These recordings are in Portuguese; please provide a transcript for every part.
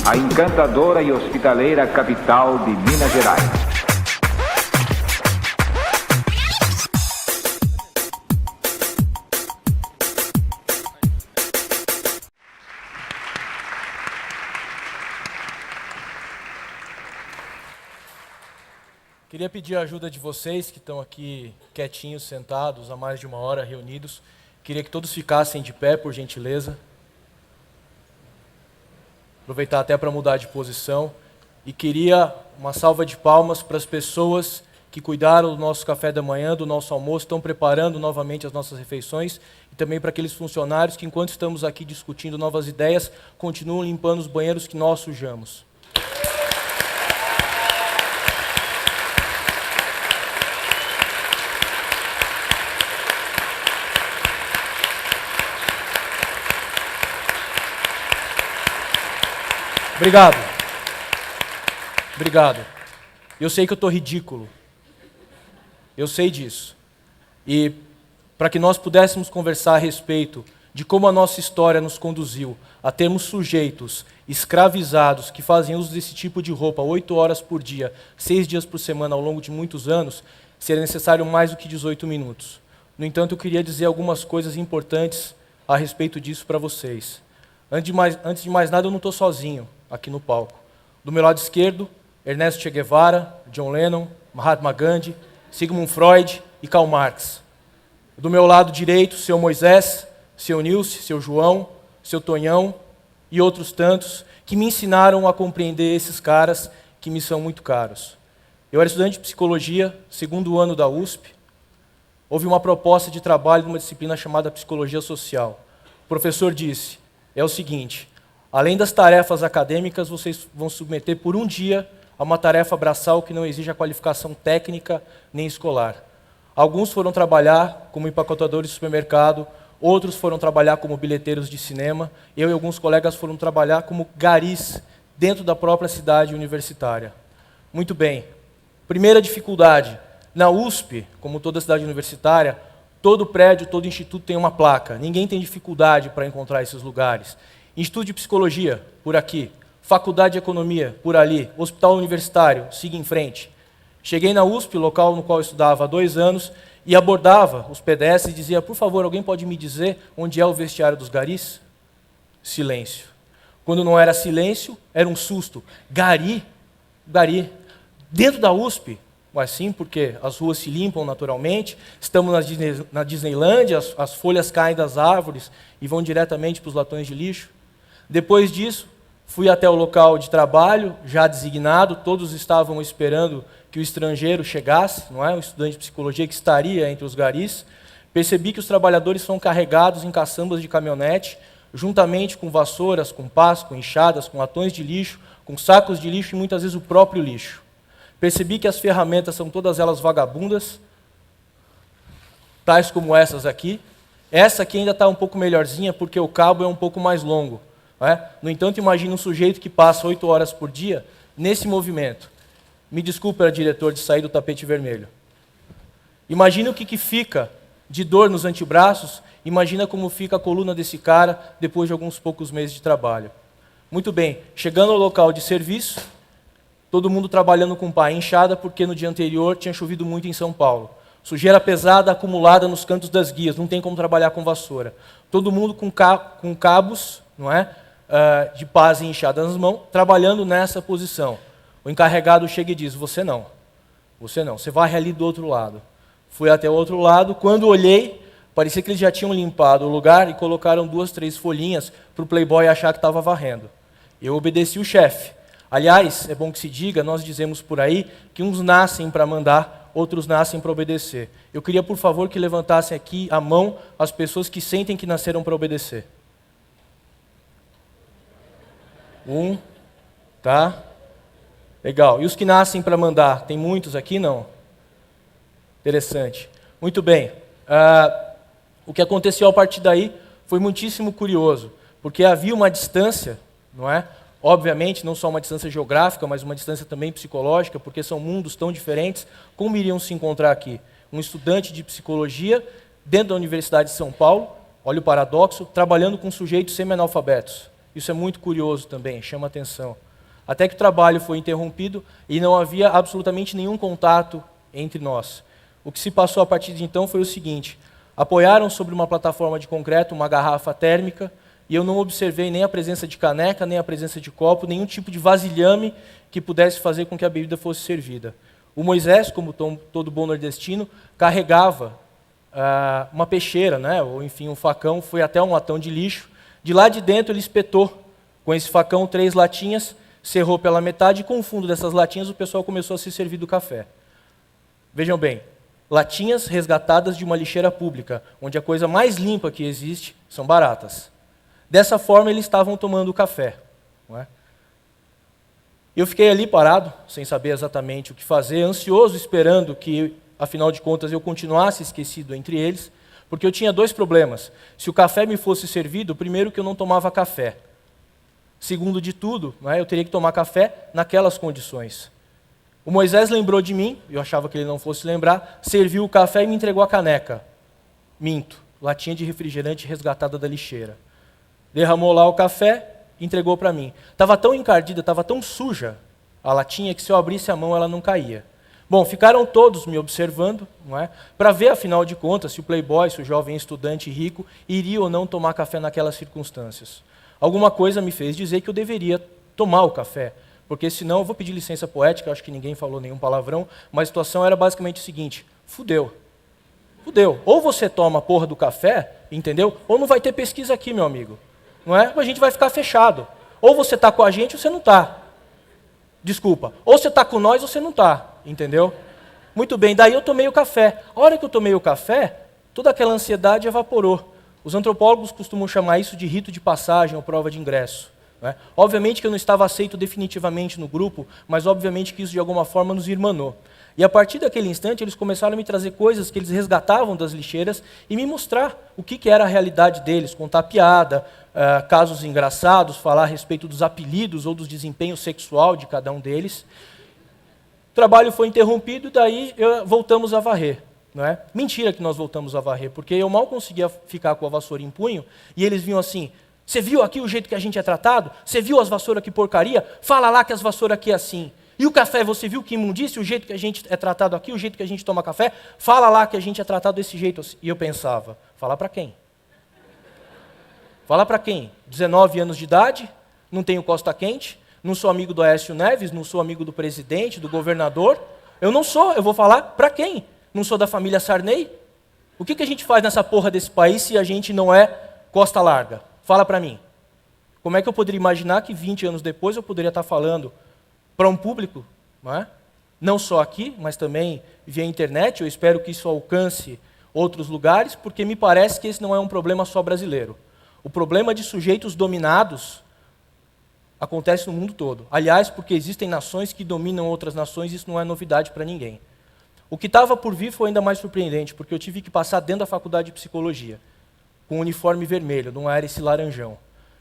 a encantadora e hospitaleira capital de Minas Gerais. Queria pedir a ajuda de vocês que estão aqui quietinhos, sentados, há mais de uma hora reunidos. Queria que todos ficassem de pé, por gentileza. Aproveitar até para mudar de posição. E queria uma salva de palmas para as pessoas que cuidaram do nosso café da manhã, do nosso almoço, estão preparando novamente as nossas refeições. E também para aqueles funcionários que, enquanto estamos aqui discutindo novas ideias, continuam limpando os banheiros que nós sujamos. Obrigado. Obrigado. Eu sei que eu estou ridículo. Eu sei disso. E para que nós pudéssemos conversar a respeito de como a nossa história nos conduziu a termos sujeitos escravizados que fazem uso desse tipo de roupa 8 horas por dia, 6 dias por semana ao longo de muitos anos, seria necessário mais do que 18 minutos. No entanto, eu queria dizer algumas coisas importantes a respeito disso para vocês. Antes de mais nada, eu não estou sozinho aqui no palco. Do meu lado esquerdo, Ernesto Che Guevara, John Lennon, Mahatma Gandhi, Sigmund Freud e Karl Marx. Do meu lado direito, seu Moisés, seu Nilce, seu João, seu Tonhão e outros tantos que me ensinaram a compreender esses caras que me são muito caros. Eu era estudante de psicologia, segundo ano da USP. Houve uma proposta de trabalho numa disciplina chamada Psicologia Social. O professor disse, é o seguinte, além das tarefas acadêmicas, vocês vão submeter por um dia a uma tarefa braçal que não exige a qualificação técnica nem escolar. Alguns foram trabalhar como empacotadores de supermercado, outros foram trabalhar como bilheteiros de cinema, eu e alguns colegas foram trabalhar como garis dentro da própria cidade universitária. Muito bem. Primeira dificuldade. Na USP, como toda cidade universitária, todo prédio, todo instituto tem uma placa. Ninguém tem dificuldade para encontrar esses lugares. Instituto de Psicologia, por aqui. Faculdade de Economia, por ali. Hospital Universitário, siga em frente. Cheguei na USP, local no qual eu estudava há 2 anos, e abordava os pedestres e dizia, por favor, alguém pode me dizer onde é o vestiário dos garis? Silêncio. Quando não era silêncio, era um susto. Gari. Dentro da USP, mas sim, porque as ruas se limpam naturalmente, estamos na Disneylândia, as folhas caem das árvores e vão diretamente para os latões de lixo. Depois disso, fui até o local de trabalho, já designado, todos estavam esperando que o estrangeiro chegasse, não é? O estudante de psicologia que estaria entre os garis. Percebi que os trabalhadores são carregados em caçambas de caminhonete, juntamente com vassouras, com pás, com enxadas, com latões de lixo, com sacos de lixo e muitas vezes o próprio lixo. Percebi que as ferramentas são todas elas vagabundas, tais como essas aqui. Essa aqui ainda está um pouco melhorzinha, porque o cabo é um pouco mais longo. Não é? No entanto, imagine um sujeito que passa 8 horas por dia nesse movimento. Me desculpe, era diretor, de sair do tapete vermelho. Imagine o que fica de dor nos antebraços, imagina como fica a coluna desse cara depois de alguns poucos meses de trabalho. Muito bem, chegando ao local de serviço, todo mundo trabalhando com pá e enxada, porque no dia anterior tinha chovido muito em São Paulo. Sujeira pesada acumulada nos cantos das guias, não tem como trabalhar com vassoura. Todo mundo com cabos, não é? De pás e enxada nas mãos, trabalhando nessa posição. O encarregado chega e diz, você não, você vai ali do outro lado. Fui até o outro lado, quando olhei, parecia que eles já tinham limpado o lugar e colocaram 2, 3 folhinhas para o playboy achar que estava varrendo. Eu obedeci o chefe. Aliás, é bom que se diga, nós dizemos por aí que uns nascem para mandar, outros nascem para obedecer. Eu queria, por favor, que levantassem aqui a mão as pessoas que sentem que nasceram para obedecer. 1, tá? Legal. E os que nascem para mandar? Tem muitos aqui? Não? Interessante. Muito bem. O que aconteceu a partir daí foi muitíssimo curioso, porque havia uma distância, não é? Obviamente, não só uma distância geográfica, mas uma distância também psicológica, porque são mundos tão diferentes. Como iriam se encontrar aqui? Um estudante de psicologia dentro da Universidade de São Paulo, olha o paradoxo, trabalhando com sujeitos semi-analfabetos. Isso é muito curioso também, chama atenção. Até que o trabalho foi interrompido e não havia absolutamente nenhum contato entre nós. O que se passou a partir de então foi o seguinte: apoiaram sobre uma plataforma de concreto uma garrafa térmica e eu não observei nem a presença de caneca, nem a presença de copo, nenhum tipo de vasilhame que pudesse fazer com que a bebida fosse servida. O Moisés, como todo bom nordestino, carregava uma peixeira, né, ou enfim, um facão, foi até um latão de lixo. De lá de dentro ele espetou com esse facão 3 latinhas, cerrou pela metade e com o fundo dessas latinhas o pessoal começou a se servir do café. Vejam bem, latinhas resgatadas de uma lixeira pública, onde a coisa mais limpa que existe são baratas. Dessa forma eles estavam tomando café. Não é? Eu fiquei ali parado, sem saber exatamente o que fazer, ansioso, esperando que, afinal de contas, eu continuasse esquecido entre eles, porque eu tinha 2 problemas. Se o café me fosse servido, primeiro que eu não tomava café. Segundo de tudo, não é, eu teria que tomar café naquelas condições. O Moisés lembrou de mim, eu achava que ele não fosse lembrar, serviu o café e me entregou a caneca. Minto, latinha de refrigerante resgatada da lixeira. Derramou lá o café, entregou para mim. Estava tão encardida, estava tão suja a latinha que se eu abrisse a mão ela não caía. Bom, ficaram todos me observando, não é? Para ver, afinal de contas, se o playboy, se o jovem estudante rico, iria ou não tomar café naquelas circunstâncias. Alguma coisa me fez dizer que eu deveria tomar o café, porque senão, eu vou pedir licença poética, acho que ninguém falou nenhum palavrão, mas a situação era basicamente o seguinte: fudeu. Fudeu. Ou você toma a porra do café, entendeu? Ou não vai ter pesquisa aqui, meu amigo. Não é? A gente vai ficar fechado. Ou você está com a gente ou você não está. Desculpa. Ou você está com nós ou você não está. Entendeu? Muito bem, daí eu tomei o café. A hora que eu tomei o café, toda aquela ansiedade evaporou. Os antropólogos costumam chamar isso de rito de passagem ou prova de ingresso. Não é? Obviamente que eu não estava aceito definitivamente no grupo, mas obviamente que isso de alguma forma nos irmanou. E a partir daquele instante, eles começaram a me trazer coisas que eles resgatavam das lixeiras e me mostrar o que era a realidade deles, contar piada, casos engraçados, falar a respeito dos apelidos ou dos desempenhos sexual de cada um deles. O trabalho foi interrompido e daí voltamos a varrer. Não é? Mentira que nós voltamos a varrer, porque eu mal conseguia ficar com a vassoura em punho e eles vinham assim: você viu aqui o jeito que a gente é tratado? Você viu as vassouras que porcaria? Fala lá que as vassouras aqui é assim. E o café, você viu que imundícia, o jeito que a gente é tratado aqui, o jeito que a gente toma café? Fala lá que a gente é tratado desse jeito. E eu pensava, falar para quem? Falar para quem? 19 anos de idade, não tenho costa quente, não sou amigo do Aécio Neves, não sou amigo do presidente, do governador. Eu não sou, eu vou falar para quem? Não sou da família Sarney? O que a gente faz nessa porra desse país se a gente não é costa larga? Fala para mim. Como é que eu poderia imaginar que 20 anos depois eu poderia estar falando para um público, não é? Não só aqui, mas também via internet? Eu espero que isso alcance outros lugares, porque me parece que esse não é um problema só brasileiro. O problema de sujeitos dominados acontece no mundo todo. Aliás, porque existem nações que dominam outras nações, isso não é novidade para ninguém. O que estava por vir foi ainda mais surpreendente, porque eu tive que passar dentro da faculdade de psicologia, com um uniforme vermelho, não era esse laranjão.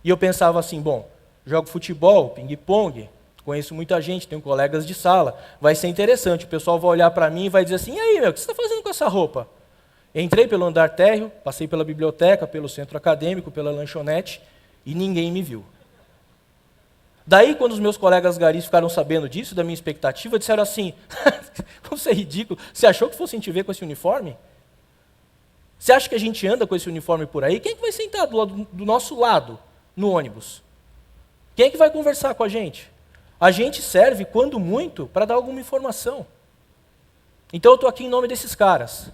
E eu pensava assim, bom, jogo futebol, ping-pong, conheço muita gente, tenho colegas de sala, vai ser interessante, o pessoal vai olhar para mim e vai dizer assim: e aí, meu, o que você está fazendo com essa roupa? Entrei pelo andar térreo, passei pela biblioteca, pelo centro acadêmico, pela lanchonete, e ninguém me viu. Daí, quando os meus colegas garis ficaram sabendo disso, da minha expectativa, disseram assim: você é ridículo, você achou que fossem te ver com esse uniforme? Você acha que a gente anda com esse uniforme por aí? Quem é que vai sentar do nosso lado, no ônibus? Quem é que vai conversar com a gente? A gente serve, quando muito, para dar alguma informação. Então eu estou aqui em nome desses caras,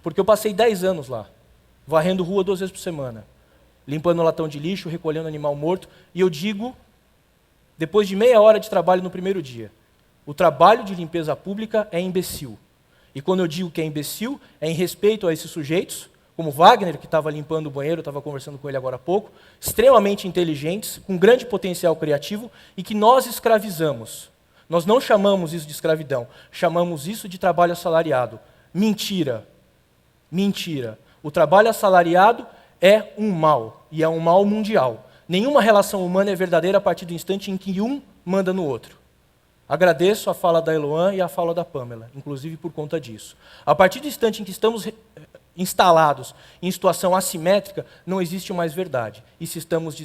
porque eu passei 10 anos lá, varrendo rua 2 vezes por semana, limpando latão de lixo, recolhendo animal morto, e eu digo, depois de meia hora de trabalho no primeiro dia, o trabalho de limpeza pública é imbecil. E quando eu digo que é imbecil, é em respeito a esses sujeitos, como Wagner, que estava limpando o banheiro, eu estava conversando com ele agora há pouco, extremamente inteligentes, com grande potencial criativo, e que nós escravizamos. Nós não chamamos isso de escravidão, chamamos isso de trabalho assalariado. Mentira. Mentira. O trabalho assalariado é um mal, e é um mal mundial. Nenhuma relação humana é verdadeira a partir do instante em que um manda no outro. Agradeço a fala da Eloan e a fala da Pamela, inclusive por conta disso. A partir do instante em que estamos instalados em situação assimétrica, não existe mais verdade. E se estamos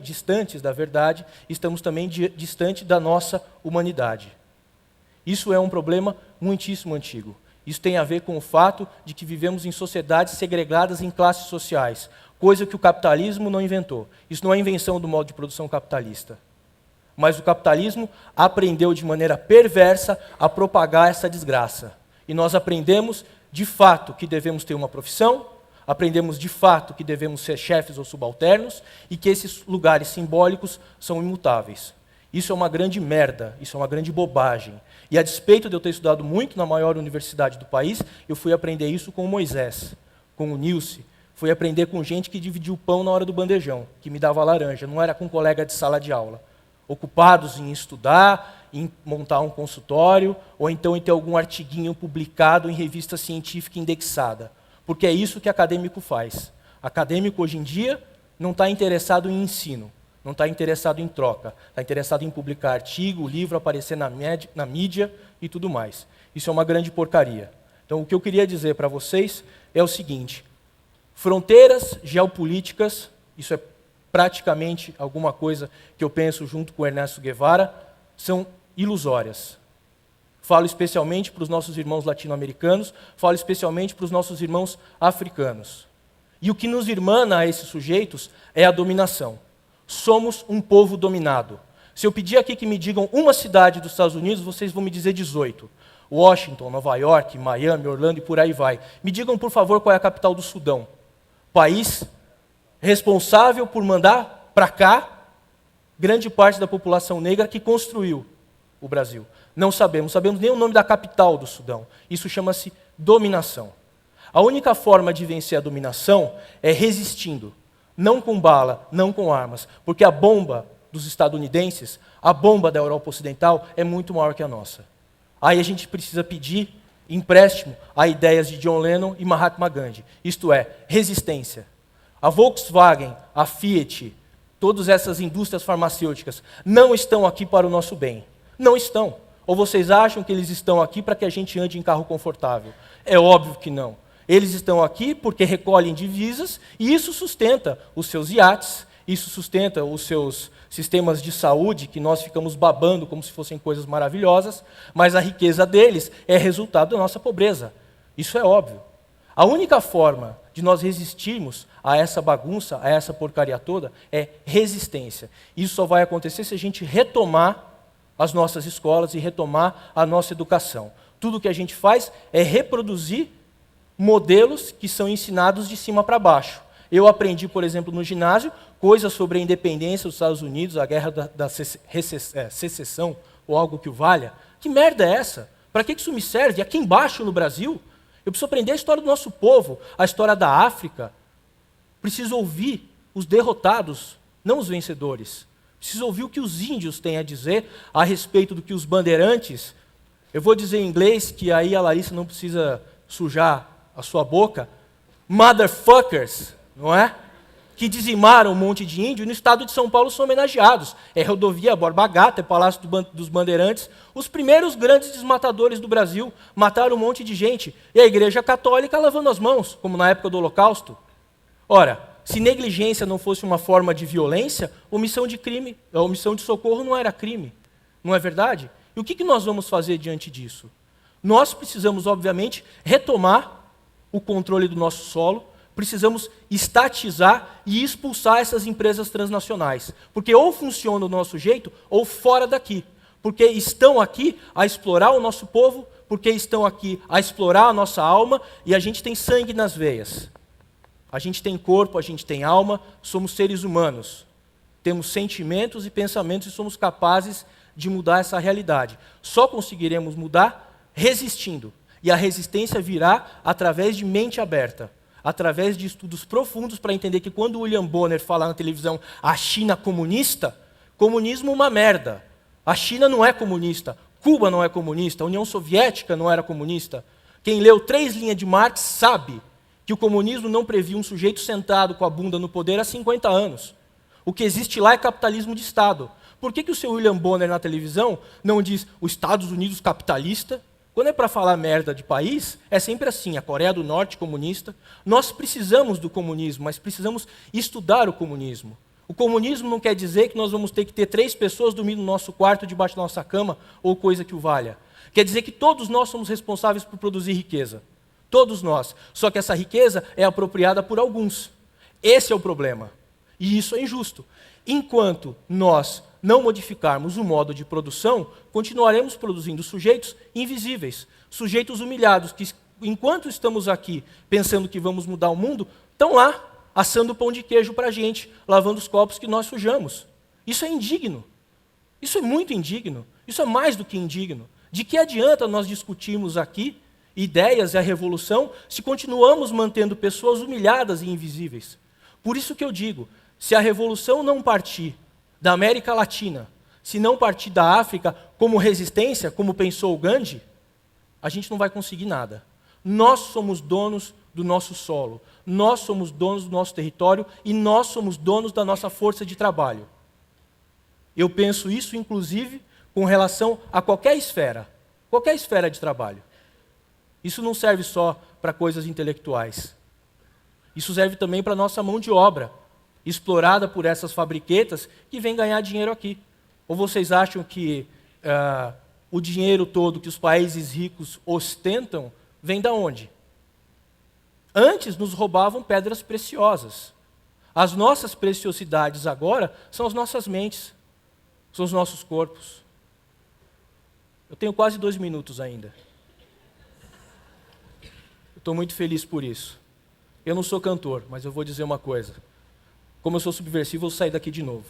distantes da verdade, estamos também distantes da nossa humanidade. Isso é um problema muitíssimo antigo. Isso tem a ver com o fato de que vivemos em sociedades segregadas em classes sociais, coisa que o capitalismo não inventou. Isso não é invenção do modo de produção capitalista. Mas o capitalismo aprendeu de maneira perversa a propagar essa desgraça. E nós aprendemos de fato que devemos ter uma profissão, aprendemos de fato que devemos ser chefes ou subalternos e que esses lugares simbólicos são imutáveis. Isso é uma grande merda, isso é uma grande bobagem. E a despeito de eu ter estudado muito na maior universidade do país, eu fui aprender isso com o Moisés, com o Nilce. Fui aprender com gente que dividia o pão na hora do bandejão, que me dava laranja, não era com colega de sala de aula. Ocupados em estudar, em montar um consultório, ou então em ter algum artiguinho publicado em revista científica indexada. Porque é isso que acadêmico faz. Acadêmico, hoje em dia, não está interessado em ensino, não está interessado em troca, está interessado em publicar artigo, livro, aparecer na mídia e tudo mais. Isso é uma grande porcaria. Então, o que eu queria dizer para vocês é o seguinte: fronteiras geopolíticas, isso é praticamente alguma coisa que eu penso junto com Ernesto Guevara, são ilusórias. Falo especialmente para os nossos irmãos latino-americanos, falo especialmente para os nossos irmãos africanos. E o que nos irmana a esses sujeitos é a dominação. Somos um povo dominado. Se eu pedir aqui que me digam uma cidade dos Estados Unidos, vocês vão me dizer 18. Washington, Nova York, Miami, Orlando e por aí vai. Me digam, por favor, qual é a capital do Sudão. País responsável por mandar para cá grande parte da população negra que construiu o Brasil. Não sabemos nem o nome da capital do Sudão. Isso chama-se dominação. A única forma de vencer a dominação é resistindo. Não com bala, não com armas, porque a bomba dos estadunidenses, a bomba da Europa Ocidental é muito maior que a nossa. Aí a gente precisa pedir empréstimo a ideias de John Lennon e Mahatma Gandhi, isto é, resistência. A Volkswagen, a Fiat, todas essas indústrias farmacêuticas não estão aqui para o nosso bem. Não estão. Ou vocês acham que eles estão aqui para que a gente ande em carro confortável? É óbvio que não. Eles estão aqui porque recolhem divisas e isso sustenta os seus iates, isso sustenta os seus sistemas de saúde, que nós ficamos babando como se fossem coisas maravilhosas, mas a riqueza deles é resultado da nossa pobreza. Isso é óbvio. A única forma de nós resistirmos a essa bagunça, a essa porcaria toda, é resistência. Isso só vai acontecer se a gente retomar as nossas escolas e retomar a nossa educação. Tudo que a gente faz é reproduzir modelos que são ensinados de cima para baixo. Eu aprendi, por exemplo, no ginásio, coisas sobre a independência dos Estados Unidos, a guerra da secessão, ou algo que o valha. Que merda é essa? Para que isso me serve? Aqui embaixo, no Brasil, eu preciso aprender a história do nosso povo, a história da África. Preciso ouvir os derrotados, não os vencedores. Preciso ouvir o que os índios têm a dizer a respeito do que os bandeirantes... Eu vou dizer em inglês, que aí a Larissa não precisa sujar a sua boca. Motherfuckers, não é? Que dizimaram um monte de índio e no estado de São Paulo são homenageados. É Rodovia Borba Gata, é Palácio dos Bandeirantes. Os primeiros grandes desmatadores do Brasil mataram um monte de gente. E a Igreja Católica lavando as mãos, como na época do Holocausto. Ora, se negligência não fosse uma forma de violência, omissão de socorro não era crime. Não é verdade? E o que nós vamos fazer diante disso? Nós precisamos, obviamente, retomar o controle do nosso solo, precisamos estatizar e expulsar essas empresas transnacionais. Porque ou funciona do nosso jeito, ou fora daqui. Porque estão aqui a explorar o nosso povo, porque estão aqui a explorar a nossa alma, e a gente tem sangue nas veias. A gente tem corpo, a gente tem alma, somos seres humanos. Temos sentimentos e pensamentos e somos capazes de mudar essa realidade. Só conseguiremos mudar resistindo. E a resistência virá através de mente aberta, através de estudos profundos para entender que quando William Bonner fala na televisão a China comunista, comunismo é uma merda. A China não é comunista, Cuba não é comunista, a União Soviética não era comunista. Quem leu 3 linhas de Marx sabe que o comunismo não previa um sujeito sentado com a bunda no poder há 50 anos. O que existe lá é capitalismo de Estado. Por que o seu William Bonner na televisão não diz os Estados Unidos capitalista Quando é para falar merda de país, é sempre assim, a Coreia do Norte comunista. Nós precisamos do comunismo, mas precisamos estudar o comunismo. O comunismo não quer dizer que nós vamos ter que ter 3 pessoas dormindo no nosso quarto, debaixo da nossa cama, ou coisa que o valha. Quer dizer que todos nós somos responsáveis por produzir riqueza. Todos nós. Só que essa riqueza é apropriada por alguns. Esse é o problema. E isso é injusto. Enquanto nós não modificarmos o modo de produção, continuaremos produzindo sujeitos invisíveis, sujeitos humilhados, que enquanto estamos aqui pensando que vamos mudar o mundo, estão lá assando pão de queijo para a gente, lavando os copos que nós sujamos. Isso é indigno. Isso é muito indigno. Isso é mais do que indigno. De que adianta nós discutirmos aqui ideias e a revolução se continuamos mantendo pessoas humilhadas e invisíveis? Por isso que eu digo, se a revolução não partir da América Latina, se não partir da África como resistência, como pensou o Gandhi, a gente não vai conseguir nada. Nós somos donos do nosso solo, nós somos donos do nosso território e nós somos donos da nossa força de trabalho. Eu penso isso, inclusive, com relação a qualquer esfera de trabalho. Isso não serve só para coisas intelectuais. Isso serve também para a nossa mão de obra, explorada por essas fabriquetas que vêm ganhar dinheiro aqui. Ou vocês acham que o dinheiro todo que os países ricos ostentam vem da onde? Antes nos roubavam pedras preciosas. As nossas preciosidades agora são as nossas mentes, são os nossos corpos. Eu tenho quase 2 minutos ainda. Eu estou muito feliz por isso. Eu não sou cantor, mas eu vou dizer uma coisa. Como eu sou subversivo, eu vou sair daqui de novo.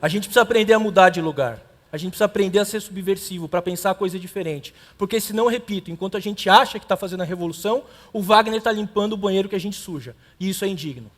A gente precisa aprender a mudar de lugar. A gente precisa aprender a ser subversivo, para pensar coisa diferente. Porque senão, repito, enquanto a gente acha que está fazendo a revolução, o Wagner está limpando o banheiro que a gente suja. E isso é indigno.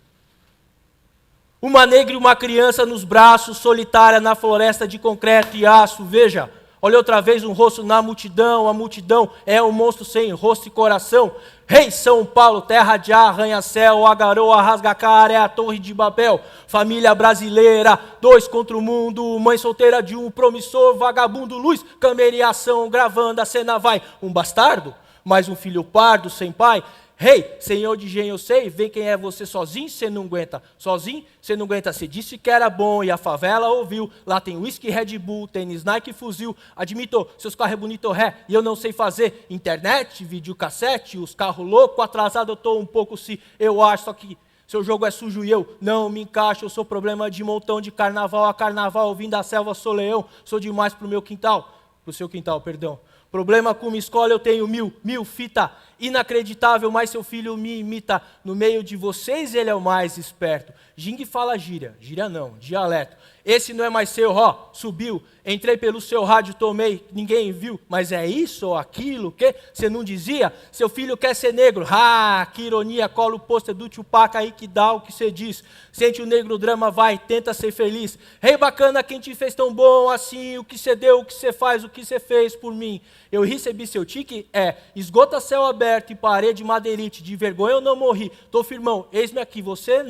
Uma negra e uma criança nos braços, solitária na floresta de concreto e aço. Veja, olha outra vez um rosto na multidão. A multidão é um monstro sem rosto e coração. Rei São Paulo, terra de arranha-céu, a garoa rasga a cara, é a torre de Babel. Família brasileira, 2 contra o mundo, mãe solteira de um promissor, vagabundo, luz, câmera e ação, gravando, a cena vai. Um bastardo, mais um filho pardo, sem pai. Rei, senhor de engenho eu sei, vem quem é você sozinho, você não aguenta. Sozinho, você não aguenta, você disse que era bom e a favela ouviu. Lá tem whisky, Red Bull, tênis Nike, fuzil. Admito, seus carros é bonito, ré, e eu não sei fazer. Internet, videocassete, os carros loucos, atrasado eu tô um pouco se eu acho, só que seu jogo é sujo e eu não me encaixo. Eu sou problema de montão de carnaval a carnaval, eu vim da selva, sou leão, sou demais pro meu quintal. Pro seu quintal, perdão. Problema com uma escola eu tenho mil fita, inacreditável, mas seu filho me imita. No meio de vocês ele é o mais esperto. Jing fala gíria não, dialeto. Esse não é mais seu, ó, subiu. Entrei pelo seu rádio, tomei, ninguém viu. Mas é isso ou aquilo, que você não dizia? Seu filho quer ser negro. Ah, que ironia, cola o pôster do Tupac aí que dá o que você diz. Sente o negro drama, vai, tenta ser feliz. Rei bacana, quem te fez tão bom assim? O que você deu, o que você faz, o que você fez por mim? Eu recebi seu tique, esgota céu aberto e parede madeirite. De vergonha eu não morri, tô firmão, eis-me aqui. Você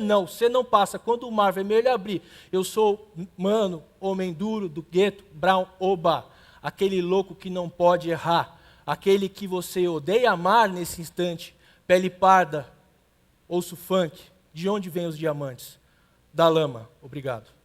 não passa quando o mar vermelho abrir. Eu sou, mano, homem duro do gueto, Brown Oba, aquele louco que não pode errar, aquele que você odeia amar nesse instante, pele parda, ouço funk, de onde vêm os diamantes? Da lama. Obrigado.